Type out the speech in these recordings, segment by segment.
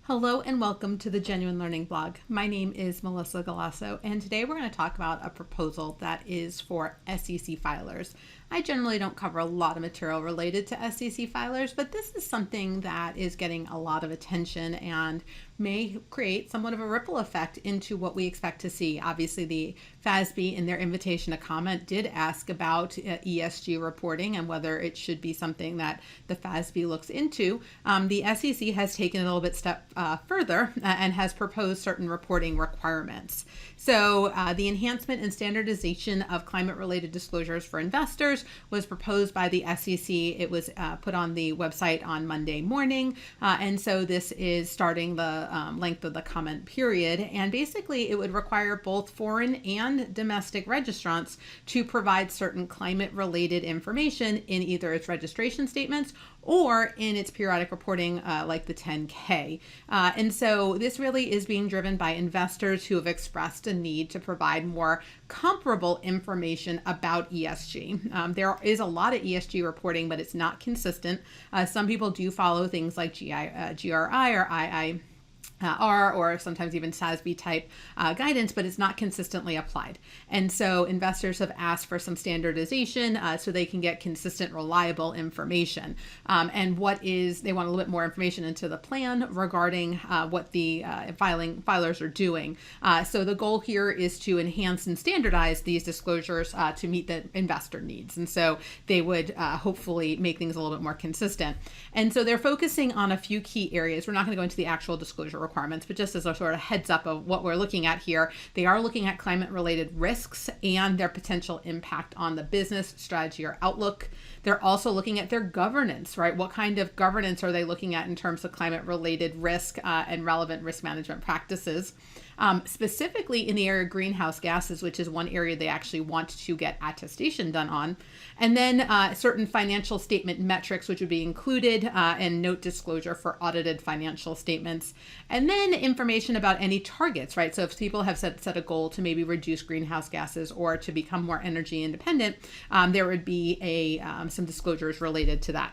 Hello and welcome to the Genuine Learning Blog. My name is Melissa Galasso, and today we're going to talk about a proposal that is for SEC filers. I generally don't cover a lot of material related to SEC filers, but this is something that is getting a lot of attention and may create somewhat of a ripple effect into what we expect to see. Obviously, the FASB in their invitation to comment did ask about ESG reporting and whether it should be something that the FASB looks into. The SEC has taken it a little bit step further and has proposed certain reporting requirements. So the enhancement and standardization of climate-related disclosures for investors was proposed by the SEC. It was put on the website on Monday morning, and so this is starting the length of the comment period. And basically, it would require both foreign and domestic registrants to provide certain climate-related information in either its registration statements or in its periodic reporting like the 10K. And so this really is being driven by investors who have expressed a need to provide more comparable information about ESG. There is a lot of ESG reporting, but it's not consistent. Some people do follow things like GRI or II. Or sometimes even SASB type guidance, but it's not consistently applied. And so investors have asked for some standardization so they can get consistent, reliable information. And they want a little bit more information into the plan regarding what the filers are doing. So the goal here is to enhance and standardize these disclosures to meet the investor needs. And so they would hopefully make things a little bit more consistent. And so they're focusing on a few key areas. We're not going to go into the actual disclosure requirements, but just as a sort of heads up of what we're looking at here, they are looking at climate-related risks and their potential impact on the business strategy or outlook. They're also looking at their governance, right? What kind of governance are they looking at in terms of climate-related risk and relevant risk management practices? Specifically in the area of greenhouse gases, which is one area they actually want to get attestation done on. And then certain financial statement metrics, which would be included and note disclosure for audited financial statements. And then information about any targets, right? So if people have set a goal to maybe reduce greenhouse gases or to become more energy independent, there would be some disclosures related to that.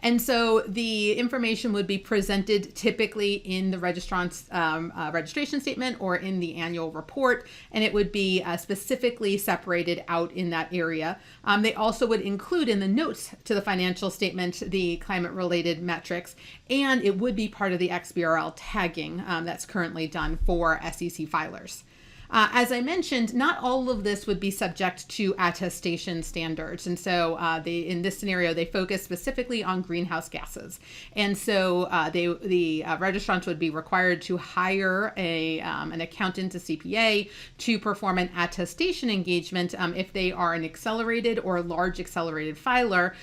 And so the information would be presented typically in the registrant's registration statement or in the annual report, and it would be specifically separated out in that area. They also would include in the notes to the financial statement the climate-related metrics, and it would be part of the XBRL tagging that's currently done for SEC filers. As I mentioned, not all of this would be subject to attestation standards. And so in this scenario, they focus specifically on greenhouse gases. And so the registrants would be required to hire an accountant, a CPA, to perform an attestation engagement if they are an accelerated or large accelerated filer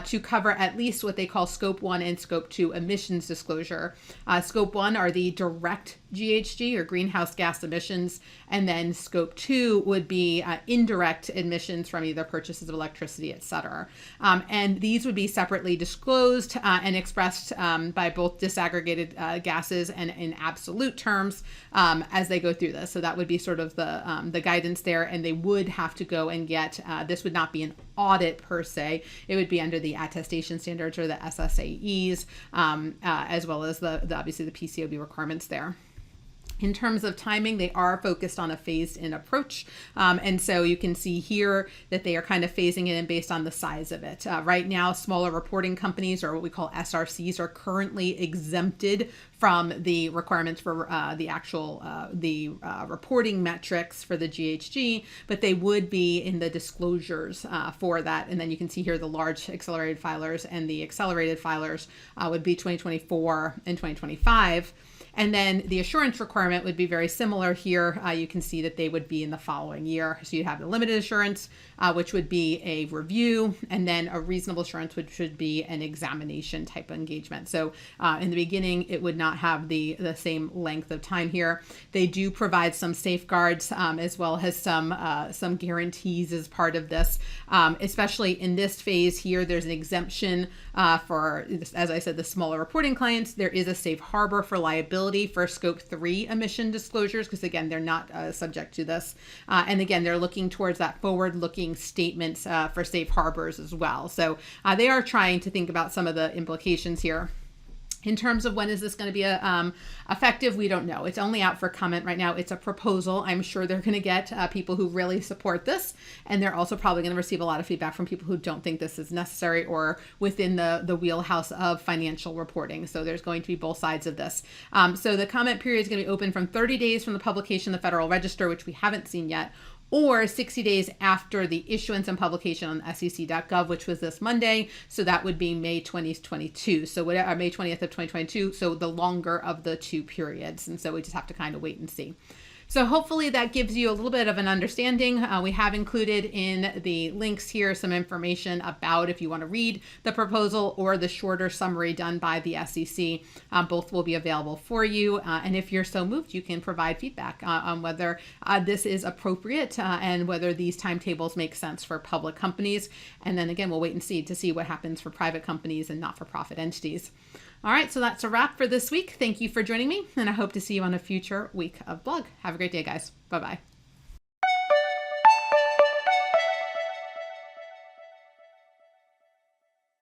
to cover at least what they call Scope 1 and Scope 2 emissions disclosure. Scope 1 are the direct GHG or greenhouse gas emissions, and then Scope 2 would be indirect emissions from either purchases of electricity, et cetera. And these would be separately disclosed and expressed by both disaggregated gases and in absolute terms as they go through this. So that would be sort of the guidance there, and they would have to go and get, this would not be an audit per se, it would be under the attestation standards or the SSAEs, as well as obviously the PCAOB requirements there. In terms of timing, they are focused on a phased-in approach. And so you can see here that they are kind of phasing it in based on the size of it. Right now, smaller reporting companies, or what we call SRCs, are currently exempted from the requirements for the actual reporting metrics for the GHG, but they would be in the disclosures for that. And then you can see here the large accelerated filers and the accelerated filers would be 2024 and 2025. And then the assurance requirement would be very similar here. You can see that they would be in the following year. So you have the limited assurance, which would be a review, and then a reasonable assurance, which should be an examination type of engagement. So in the beginning, it would not have the same length of time here. They do provide some safeguards as well as some guarantees as part of this, especially in this phase here. There's an exemption for, as I said, the smaller reporting clients. There is a safe harbor for liability for Scope 3 emission disclosures, because again, they're not subject to this. And again, they're looking towards that forward-looking statements for safe harbors as well. So they are trying to think about some of the implications here. In terms of when is this going to be effective, we don't know. It's only out for comment right now. It's a proposal. I'm sure they're going to get people who really support this, and they're also probably going to receive a lot of feedback from people who don't think this is necessary or within the wheelhouse of financial reporting. So there's going to be both sides of this. So the comment period is going to be open from 30 days from the publication of the Federal Register, which we haven't seen yet, or 60 days after the issuance and publication on sec.gov, which was this Monday. So that would be May 2022. So whatever, May 20th of 2022. So the longer of the two periods. And so we just have to kind of wait and see. So hopefully that gives you a little bit of an understanding. We have included in the links here some information about if you want to read the proposal or the shorter summary done by the SEC. Both will be available for you. And if you're so moved, you can provide feedback on whether this is appropriate and whether these timetables make sense for public companies. And then again, we'll wait and see to see what happens for private companies and not-for-profit entities. All right, so that's a wrap for this week. Thank you for joining me, and I hope to see you on a future week of blog. Have a great day, guys. Bye-bye.